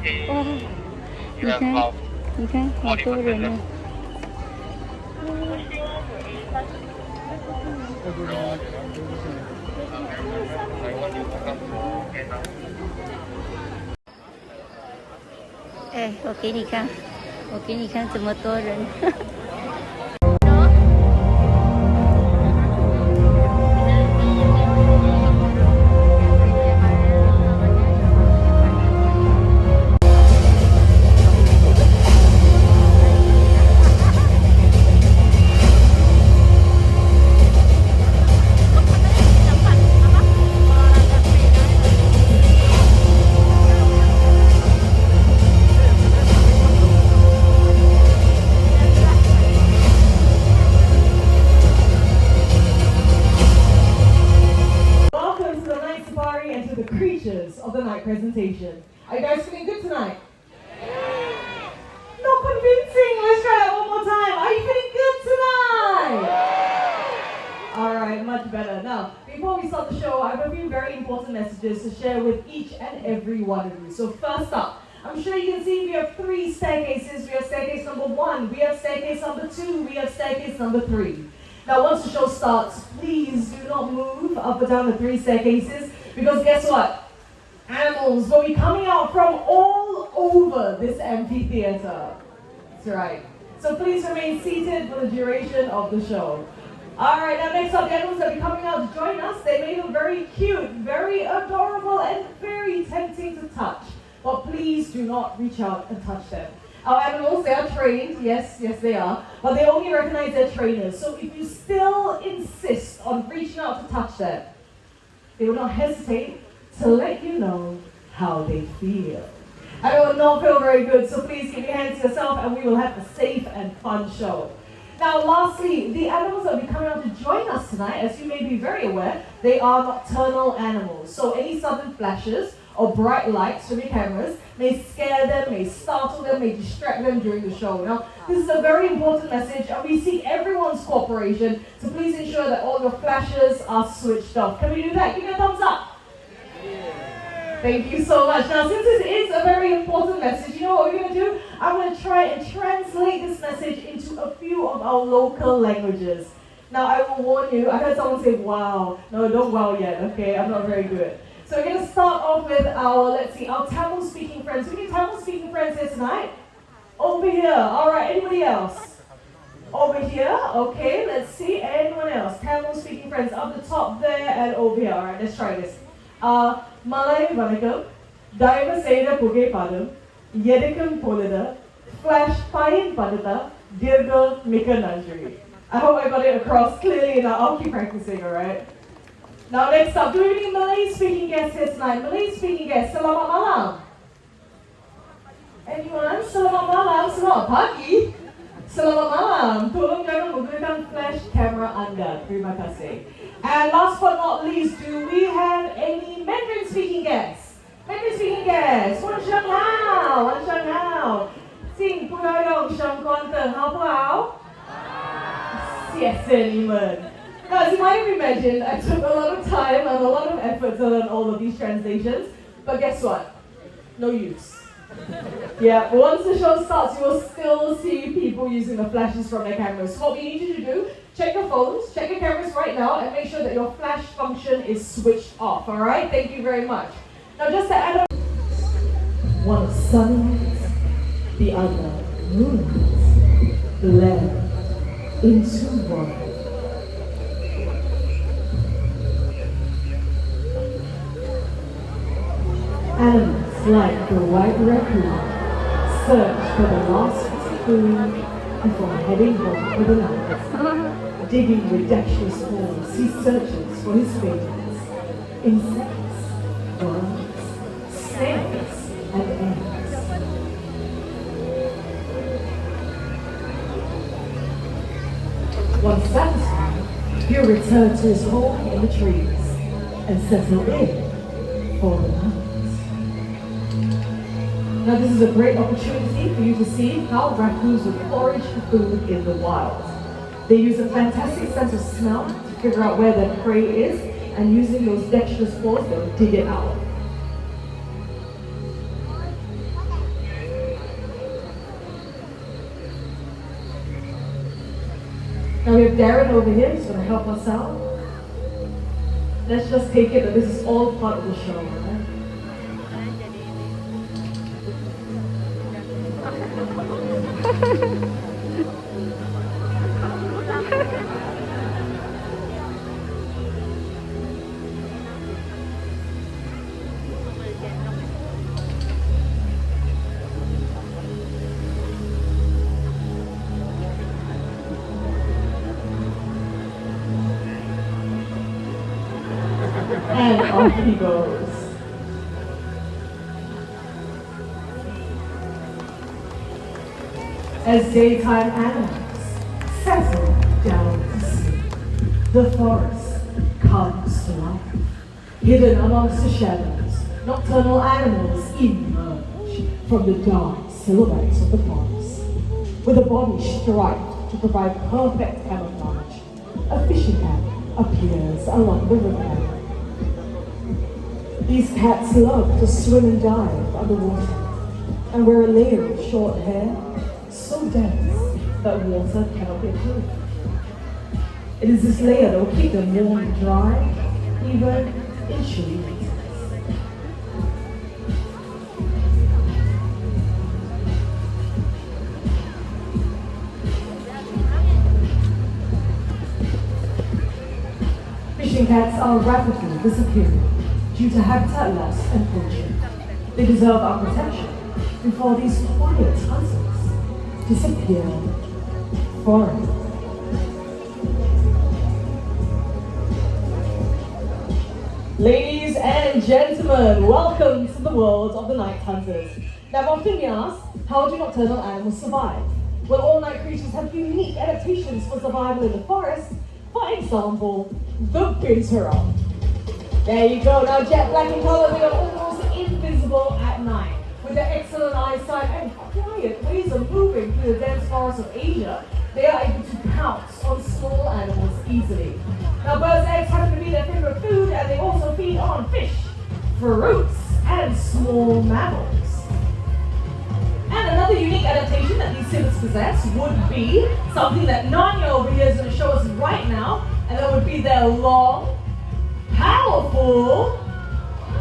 哇，你看，好多人呢。哎，我给你看，这么多人。Of the night presentation. Are you guys feeling good tonight? Not convincing. Let's try that one more time. Are you feeling good tonight? Alright, much better. Now, before we start the show, I have a few very important messages to share with each and every one of you. So first up, I'm sure you can see we have 3 staircases. We have staircase number 1, we have staircase number 2, we have staircase number 3. Now once the show starts, please do not move up or down the 3 staircases, because guess what? Animals will be coming out from all over this amphitheater. That's right. So please remain seated for the duration of the show. Alright, now next up, the animals that will be coming out to join us. They may look very cute, very adorable, and very tempting to touch. But please do not reach out and touch them. Our animals, they are trained, yes they are, but they only recognize their trainers. So if you still insist on reaching out to touch them, they will not hesitate to let you know how they feel. And it will not feel very good, so please keep your hands to yourself and we will have a safe and fun show. Now lastly, the animals that will be coming out to join us tonight, as you may be very aware, they are nocturnal animals. So any sudden flashes or bright lights from your cameras may scare them, may startle them, may distract them during the show. Now, this is a very important message and we seek everyone's cooperation, so please ensure that all your flashes are switched off. Can we do that? Give me a thumbs up. Thank you so much. Now, since this is a very important message, you know what we're going to do? I'm going to try and translate this message into a few of our local languages. Now, I will warn you, I heard someone say, wow. No, don't wow yet, okay? I'm not very good. So we're going to start off with our Tamil-speaking friends. Who are Tamil-speaking friends here tonight? Over here. All right, anybody else? Over here, okay, let's see. Anyone else? Tamil-speaking friends up the top there and over here. All right, let's try this. Malay Vanakam, Daiva Seda Puge Padam, Yedikam Polida, Flash Payan Padata, Dirga Mika Nanjari. I hope I got it across clearly enough. I'll keep practicing, alright? Now next up, do we have any Malay speaking guests here tonight? Malay speaking guests, selamat malam. Anyone? Selamat malam, selamat pagi. Selamat malam. Tolong jangan menggunakan flash camera Anda. Terima kasih. And last but not least, do we have any Mandarin speaking guests? Mandarin speaking guests, 晚上好，晚上好，请不要用声关灯，好不好？谢谢你们。Now, as you might have imagined, I took a lot of time and a lot of effort to learn all of these translations, but guess what? No use. Yeah, once the show starts, you will still see people using the flashes from their cameras. So what we need you to do, check your phones, check your cameras right now, and make sure that your flash function is switched off, alright? Thank you very much. Now just to add up, one sunrise, the other moonrise, blend into one. Animals like the white raccoon search for the lost food before heading home for the night. Digging with dexterous paws, he searches for his favorites: insects, worms, snails, and ants. Once satisfied, he'll return to his home in the trees and settle in for the night. Now this is a great opportunity for you to see how raccoons would forage for food in the wild. They use a fantastic sense of smell to figure out where their prey is, and using those dexterous paws, they'll dig it out. Now we have Darren over here who's going to help us out. Let's just take it that this is all part of the show, right? And off he goes. As daytime animals settle down to sleep, the forest comes to life. Hidden amongst the shadows, nocturnal animals emerge from the dark silhouettes of the forest. With a body striped to provide perfect camouflage, a fishing cat appears along the river. These cats love to swim and dive underwater and wear a layer of short hair so dense that water cannot get through. It is this layer that will keep them warm and dry, even in chilly winters. Fishing cats are rapidly disappearing due to habitat loss and poaching. They deserve our protection before these quiet hunters disappear forever. Ladies and gentlemen, welcome to the world of the night hunters. Now, I've often been asked, how do nocturnal animals survive? Well, all night creatures have unique adaptations for survival in the forest. For example, the binturong. There you go. Now, jet black in color, they are almost invisible at night. With their excellent eyesight and quiet ways of moving through the dense forests of Asia, they are able to pounce on small animals easily. Now, birds' eggs happen to be their favorite food, and they also feed on fish, fruits, and small mammals. And another unique adaptation that these civets possess would be something that Nanya over here is going to show us right now, and that would be their long, powerful,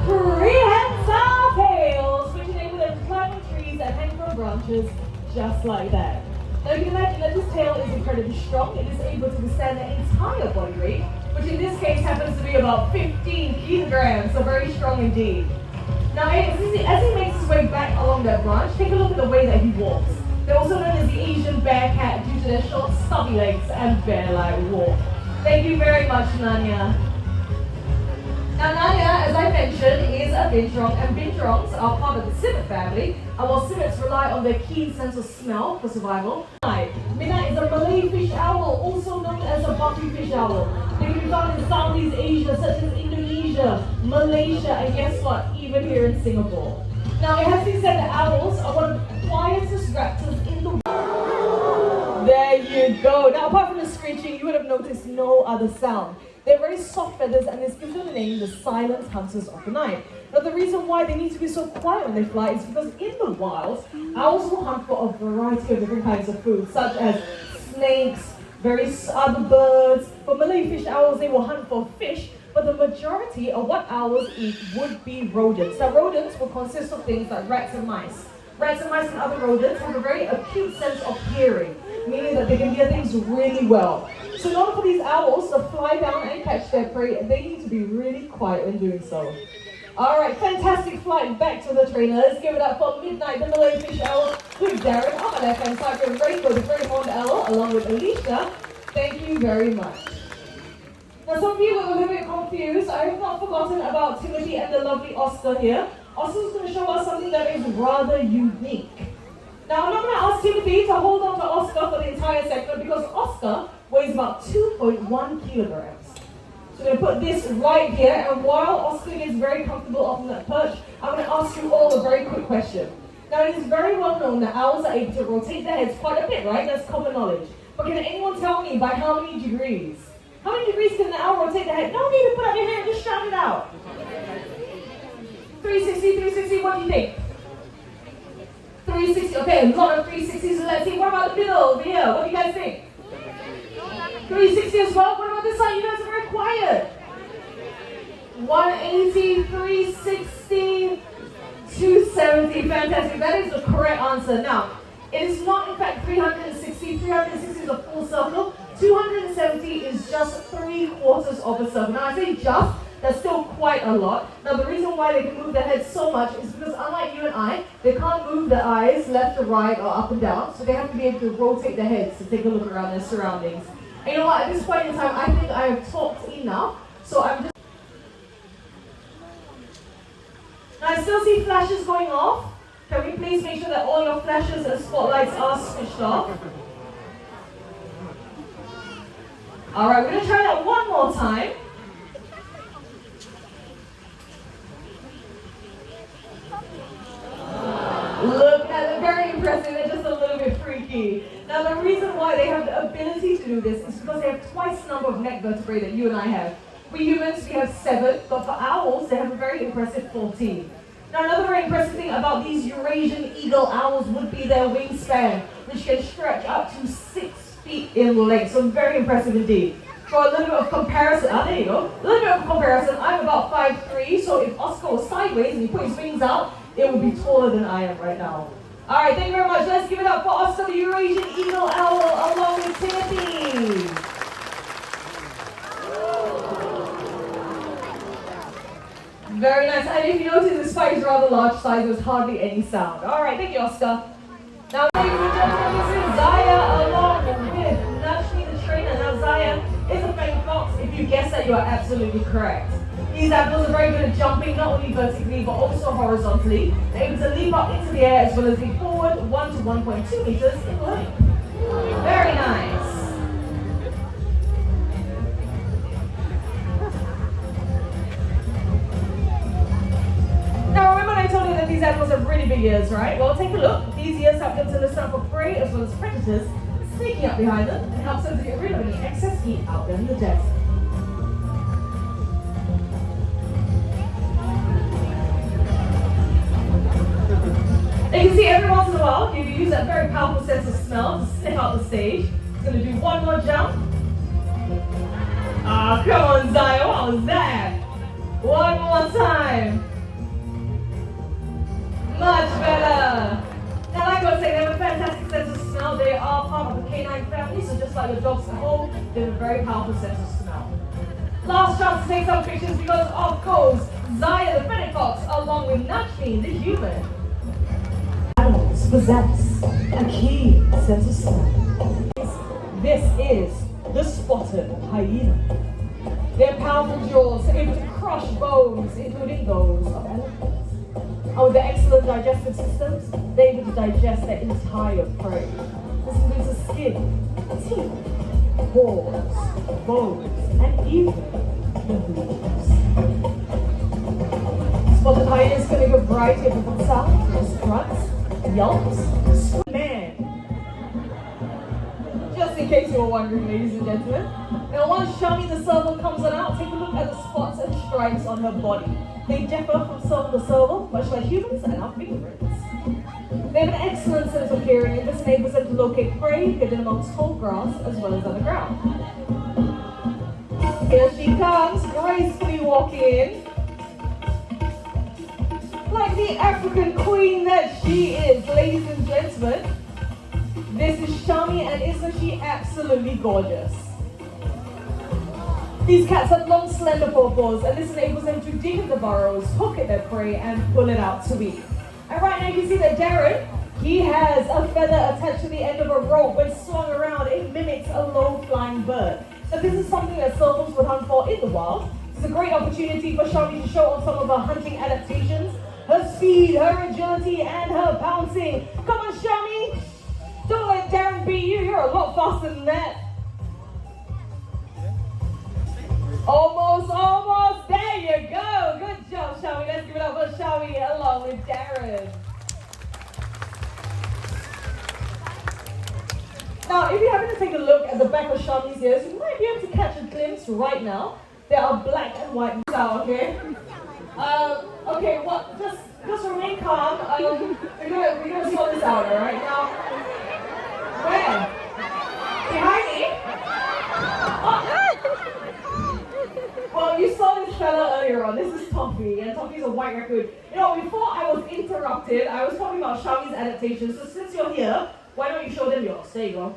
prehensile tails, which enable them to climb on trees and hang from branches just like that. Now you can imagine that this tail is incredibly strong. It is able to withstand the entire body weight, which in this case happens to be about 15 kilograms, so very strong indeed. Now as he makes his way back along that branch, take a look at the way that he walks. They're also known as the Asian bear cat due to their short, stubby legs and bear-like walk. Thank you very much, Nanya. Now, Nanya, as I mentioned, is a binturong, and binturongs are part of the civet family. And while civets rely on their keen sense of smell for survival, Midnight is a Malay fish owl, also known as a buffy fish owl. They can be found in Southeast Asia, such as Indonesia, Malaysia, and guess what? Even here in Singapore. Now, it has been said that owls are one of the quietest raptors in the world. There you go. Now, apart from the screeching, you would have noticed no other sound. They're very soft feathers, and this gives them the name the silent hunters of the night. Now, the reason why they need to be so quiet when they fly is because in the wild, owls will hunt for a variety of different kinds of food, such as snakes, various other birds. For Malay fish owls, they will hunt for fish, but the majority of what owls eat would be rodents. Now, rodents will consist of things like rats and mice. Rats and mice and other rodents have a very acute sense of hearing, meaning that they can hear things really well. So in order for these owls to fly down and catch their prey, they need to be really quiet when doing so. Alright, fantastic flight back to the trainer. Let's give it up for Midnight, the Malay fish owl, with Darren on my left hand side, and Rainbow, the very horned owl, along with Alicia. Thank you very much. Now, some people are a little bit confused. I have not forgotten about Timothy and the lovely Oscar here. Oscar's going to show us something that is rather unique. Now, I'm not going to ask Timothy to hold on to Oscar for the entire segment because Oscar weighs about 2.1 kilograms. So I'm going to put this right here, and while Oscar gets very comfortable on that perch, I'm going to ask you all a very quick question. Now, it is very well known that owls are able to rotate their heads quite a bit, right? That's common knowledge. But can anyone tell me by how many degrees? How many degrees can the owl rotate their head? No need to put up your hand, just shout it out. 360, 360, what do you think? 360, okay, a lot of 360s, so let's see, what about the middle over here? What do you guys think? 360 as well. What about this side? You guys are very quiet. 180, 360, 270. Fantastic. That is the correct answer. Now, it is not in fact 360. 360 is a full circle. 270 is just 3/4 of a circle. Now, I say just, that's still quite a lot. Now, the reason why they can move their heads so much is because unlike you and I, they can't move their eyes left to right or up and down. So they have to be able to rotate their heads to take a look around their surroundings. And you know what? At this point in time, I think I have talked enough. So I'm just... Now, I still see flashes going off. Can we please make sure that all your flashes and spotlights are switched off? Alright, we're going to try that one more time. Look at it, very impressive, they're just a little bit freaky. Now the reason why they have the ability to do this is because they have twice the number of neck vertebrae that you and I have. We humans, we have 7, but for owls, they have a very impressive 14. Now another very impressive thing about these Eurasian eagle owls would be their wingspan, which can stretch up to 6 feet in length, so very impressive indeed. For a little bit of comparison, there you go, a little bit of comparison, I'm about 5'3", so if Oscar was sideways and he put his wings out, it would be taller than I am right now. Alright, thank you very much. Let's give it up for Oscar, the Eurasian eagle owl, along with Timothy. Very nice. And if you notice, this fight is rather large size, there's hardly any sound. Alright, thank you, Oscar. Now, ladies and gentlemen, this is Zaya along with Nashmi, the trainer. Now, Zaya is a fang fox. If you guess that, you are absolutely correct. These animals are very good at jumping, not only vertically, but also horizontally. They're able to leap up into the air as well as leap forward 1 to 1.2 meters in length. Very nice. Now remember I told you that these animals have really big ears, right? Well, take a look. These ears help them to listen out for prey as well as predators sneaking up behind them and helps them to get rid of any excess heat out there in the desert. And you can see every once in a while, if you use that very powerful sense of smell to sniff out the stage, it's going to do one more jump. Ah, come on, Zaya, what was that? One more time. Much better. Now, like I was saying, they have a fantastic sense of smell. They are part of the canine family, so just like your dogs at home, they have a very powerful sense of smell. Last chance to take some pictures because, of course, Zaya the fennec fox, along with Nashmi the human. Animals possess a keen sense of smell. This is the spotted hyena. Their powerful jaws are able to crush bones, including those of elephants. And with their excellent digestive systems, they're able to digest their entire prey. This includes the skin, teeth, paws, bones, and even the hooves. Spotted hyenas can make a variety of different sounds, as grunts, yelps, man. Just in case you were wondering, ladies and gentlemen. Now, once Shami the serval comes on out, take a look at the spots and stripes on her body. They differ from serval to serval, much like humans and our fingerprints. They have an excellent sense of hearing, and this enables them to locate prey hidden amongst tall grass as well as underground. Here she comes, gracefully walking in. Like the African queen that she is, ladies and gentlemen. This is Shami, and isn't she absolutely gorgeous? These cats have long, slender forepaws, and this enables them to dig into burrows, hook at their prey, and pull it out to eat. And right now you can see that Darren, he has a feather attached to the end of a rope. When swung around, it mimics a low-flying bird. Now this is something that servals would hunt for in the wild. It's a great opportunity for Shami to show off some of her hunting adaptations, her speed, her agility, and her pouncing. Come on, Shami! Don't let Darren beat you, you're a lot faster than that. Almost, almost, there you go. Good job, Shami. Let's give it up for Shami along with Darren. Now, if you happen to take a look at the back of Shami's ears, you might be able to catch a glimpse right now. They are black and white now, okay? Okay, what? Just remain calm. We're gonna sort this out, alright? Now, where? Behind me? earlier on. This is Toffee, and Toffee's a white raccoon. You know, before I was interrupted, I was talking about Xiaomi's adaptation. So since you're here, why don't you show them yours? There you go.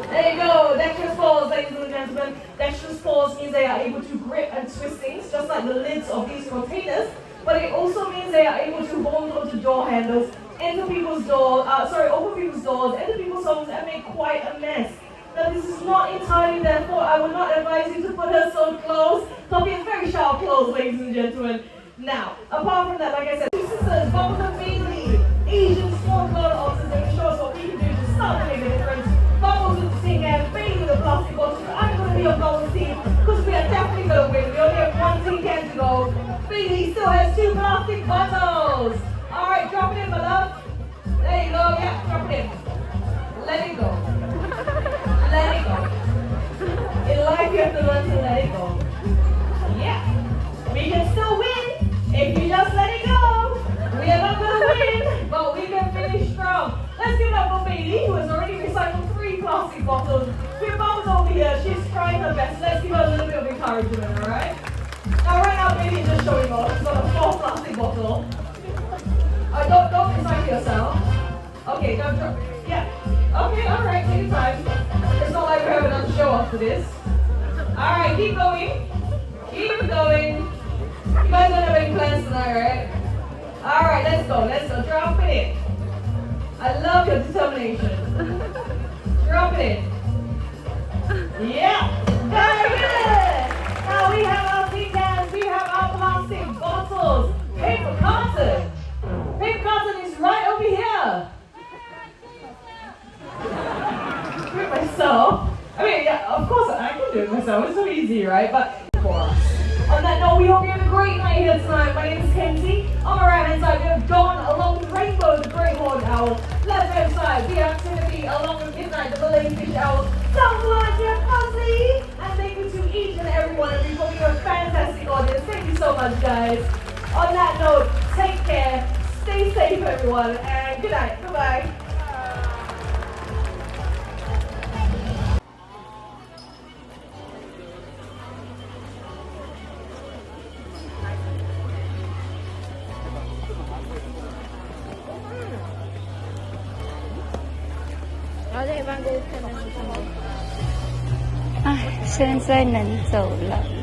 There you go, dexterous paws, ladies and gentlemen. Dexterous paws means they are able to grip and twist things, just like the lids of these containers. But it also means they are able to hold onto door handles, enter people's doors, open people's doors, enter people's homes, and make quite a mess. Now this is not entirely their fault. I would not advise you to put her so close. Toffee is very sharp close, ladies and gentlemen. Now, apart from that, like I said, two sisters, Bubbles and Bailey, Asian small cloud officers, they can show us what we can do to start to make a difference. Bubbles with the tin can, Bailey with the plastic bottles. I'm going to be a Bubbles team because we are definitely going to win. We only have one tin can to go. Bailey still has 2 plastic bottles. Alright, drop it in, my love. There you go, yeah, drop it in. Let it go. Let it go. In life, you have to learn to let it go. Yeah. We can still win if you just let it go. We are not going to win, but we can finish strong. Let's give it up for Bailey, who has already recycled 3 plastic bottles. With Bubbles over here, she's trying her best. Let's give her a little bit of encouragement, alright? Now, right now, Bailey is just showing off. She's got a 4 plastic bottle. Don't recycle yourself. Okay, don't drop. Yeah. Okay, alright, take your time. It's not like we have another show after this. Alright, keep going. Keep going. You guys don't have any plans tonight, right? Alright, let's go. Let's go. Drop it in. I love your determination. Drop it in. Yeah. Very good. Now we have our tin cans. We have our plastic bottles. Paper carton. Paper carton is right over here. Do it myself. I mean, yeah, of course I can do it myself. It's so easy, right? But for us. On that note, we hope you have a great night here tonight. My name is Kenzie. On my right hand side, we have Dawn along with Rainbow, the great horned owl. Left hand side, we have Timothy along with Midnight, the Malay fish owl. Down the line, we have Fuzzy. And thank you to each and every one of you for being a fantastic audience. Thank you so much, guys. On that note, take care, stay safe, everyone, and good night. Bye-bye.哎，现在能走了。